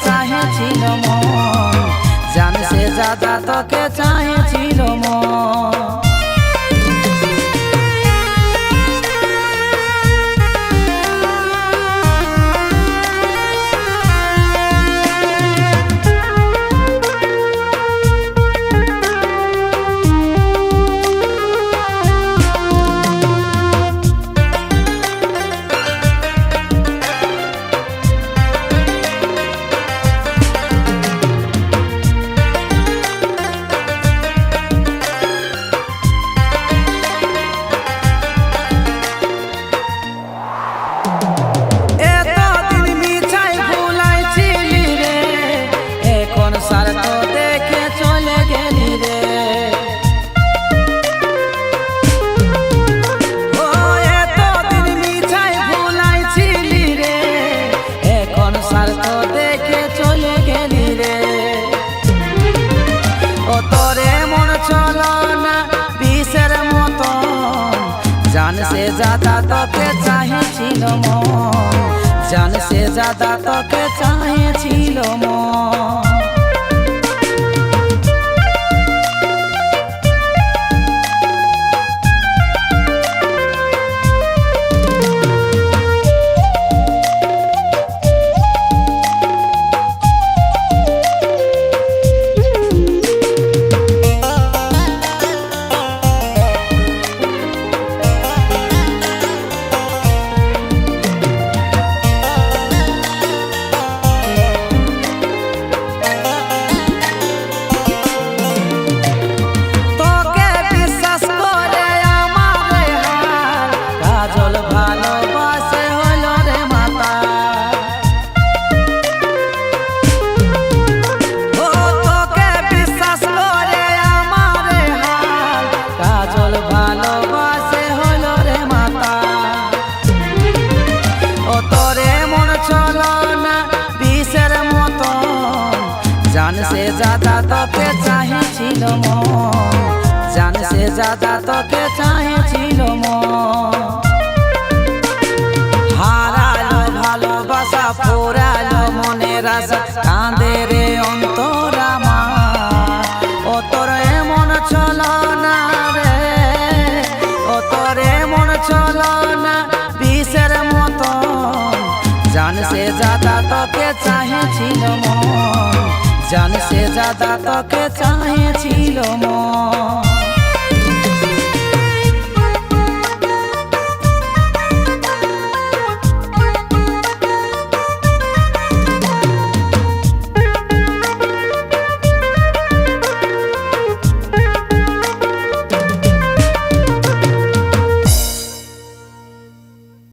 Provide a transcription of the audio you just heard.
চাহেছিল মন, জান সে জাদা তোকে চাহেছিল মন। जान से ज्यादा तोके चाहेছিল মন, जान से ज्यादा तोके चाहेছিল মন। जान से ज्यादा तोके चाहेছিল মন, जान से ज्यादा तोके चाहेছিল মন। হারালো ভালোবাসা পোড়ালো মনের আশা, কাঁদে রে অন্তর আমার। ও তোর এমন ছলনা রে, ও তোর এমন ছলনা বিষের মতো, जान से ज्यादा तोके चाहेছিল মন, जान से ज्यादा तोके चाहेছিল মন।